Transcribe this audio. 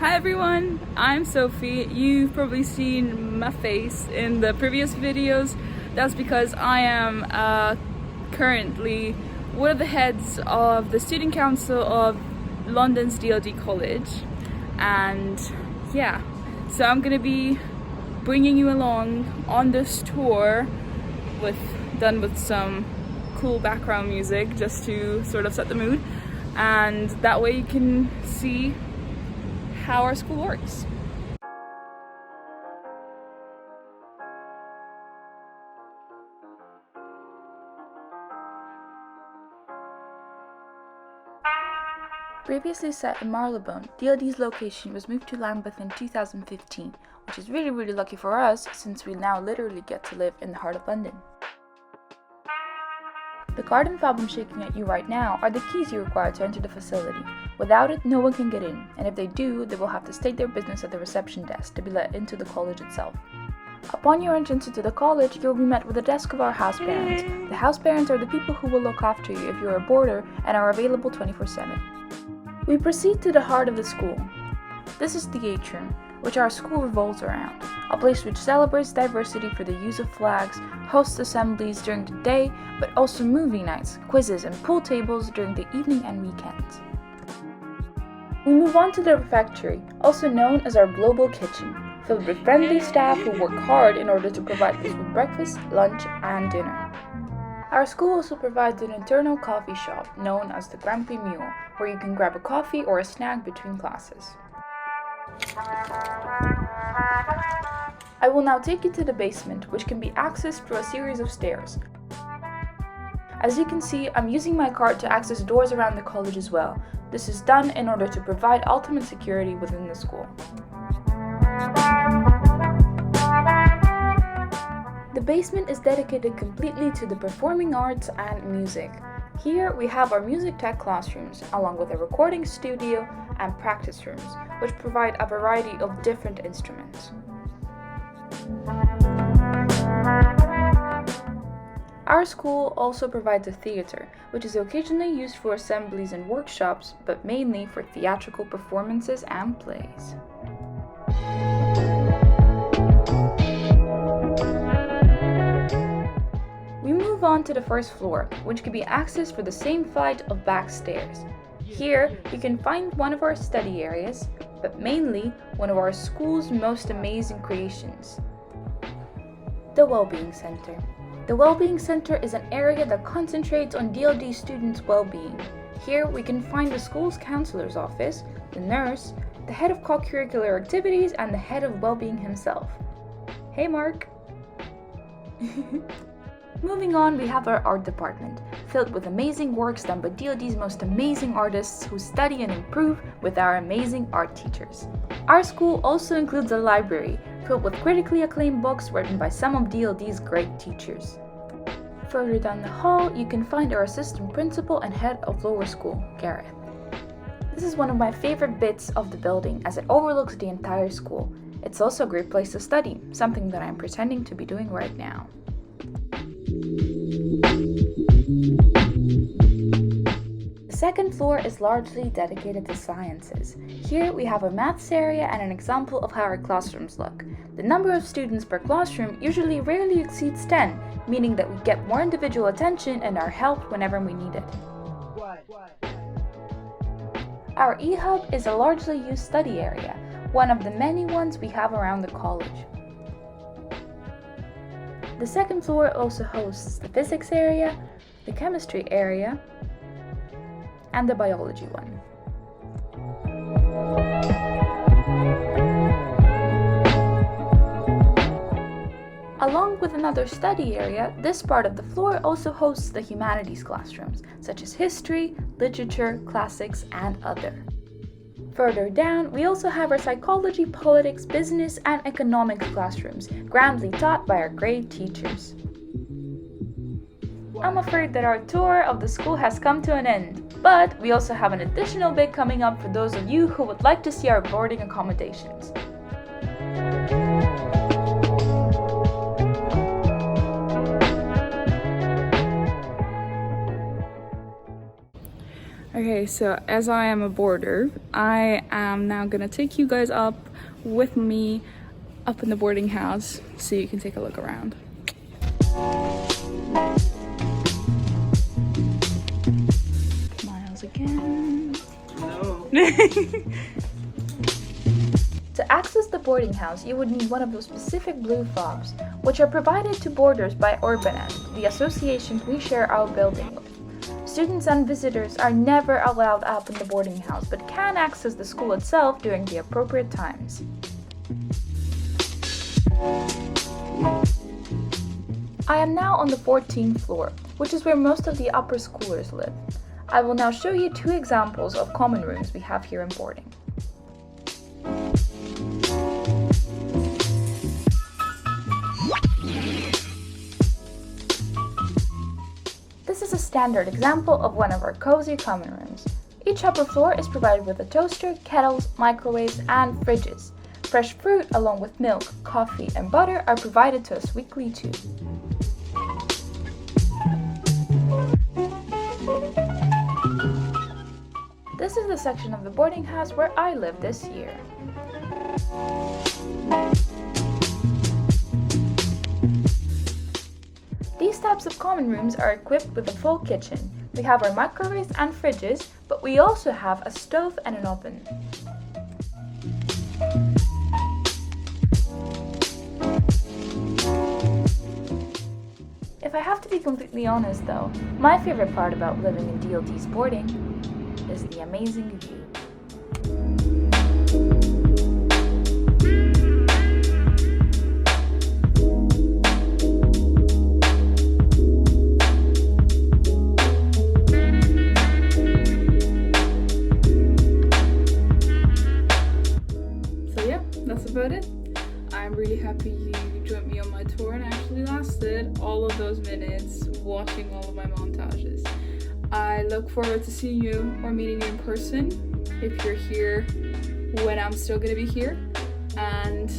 Hi everyone, I'm Sophie. You've probably seen my face in the previous videos. That's because I am currently one of the heads of the student council of London's DLD College, and yeah, so I'm gonna be bringing you along on this tour done with some cool background music just to sort of set the mood, and that way you can see how our school works. Previously set in Marylebone, DLD's location was moved to Lambeth in 2015, which is really lucky for us since we now literally get to live in the heart of London. The card and fob I'm shaking at you right now are the keys you require to enter the facility. Without it, no one can get in, and if they do, they will have to state their business at the reception desk to be let into the college itself. Upon your entrance into the college, you will be met with a desk of our house parents. The house parents are the people who will look after you if you are a boarder and are available 24/7. We proceed to the heart of the school. This is the atrium, which our school revolves around, a place which celebrates diversity for the use of flags, hosts assemblies during the day, but also movie nights, quizzes and pool tables during the evening and weekends. We move on to the refectory, also known as our global kitchen, filled with friendly staff who work hard in order to provide us with breakfast, lunch and dinner. Our school also provides an internal coffee shop known as the Grumpy Mule, where you can grab a coffee or a snack between classes. I will now take you to the basement, which can be accessed through a series of stairs. As you can see, I'm using my card to access doors around the college as well. This is done in order to provide ultimate security within the school. The basement is dedicated completely to the performing arts and music. Here we have our music tech classrooms, along with a recording studio and practice rooms, which provide a variety of different instruments. Our school also provides a theatre, which is occasionally used for assemblies and workshops, but mainly for theatrical performances and plays. We move on to the first floor, which can be accessed for the same flight of back stairs. Here, you can find one of our study areas, but mainly one of our school's most amazing creations, the Wellbeing Center. The Wellbeing Center is an area that concentrates on DLD students' well-being. Here, we can find the school's counselor's office, the nurse, the head of co-curricular activities, and the head of well-being himself. Hey, Mark! Moving on, we have our art department, filled with amazing works done by DLD's most amazing artists who study and improve with our amazing art teachers. Our school also includes a library, filled with critically acclaimed books written by some of DLD's great teachers. Further down the hall, you can find our assistant principal and head of lower school, Gareth. This is one of my favorite bits of the building as it overlooks the entire school. It's also a great place to study, something that I'm pretending to be doing right now. The second floor is largely dedicated to sciences. Here we have a maths area and an example of how our classrooms look. The number of students per classroom usually rarely exceeds 10, meaning that we get more individual attention and are helped whenever we need it. Our e-hub is a largely used study area, one of the many ones we have around the college. The second floor also hosts the physics area, the chemistry area, and the biology one. Along with another study area, this part of the floor also hosts the humanities classrooms, such as history, literature, classics, and other. Further down, we also have our psychology, politics, business, and economics classrooms, grandly taught by our great teachers. I'm afraid that our tour of the school has come to an end, but we also have an additional bit coming up for those of you who would like to see our boarding accommodations. Okay, so as I am a boarder, I am now gonna take you guys up with me up in the boarding house so you can take a look around. Miles again. No. To access the boarding house, you would need one of those specific blue fobs, which are provided to boarders by Urbanest, the association we share our building with. Students and visitors are never allowed up in the boarding house, but can access the school itself during the appropriate times. I am now on the 14th floor, which is where most of the upper schoolers live. I will now show you 2 examples of common rooms we have here in boarding. This is a standard example of one of our cozy common rooms. Each upper floor is provided with a toaster, kettles, microwaves, and fridges. Fresh fruit along with milk, coffee, and butter are provided to us weekly too. This is the section of the boarding house where I lived this year. These types of common rooms are equipped with a full kitchen. We have our microwaves and fridges, but we also have a stove and an oven. If I have to be completely honest though, my favorite part about living in DLD's boarding is the amazing view. That's about it. I'm really happy you joined me on my tour and actually lasted all of those minutes watching all of my montages. I look forward to seeing you or meeting you in person if you're here when I'm still gonna be here, and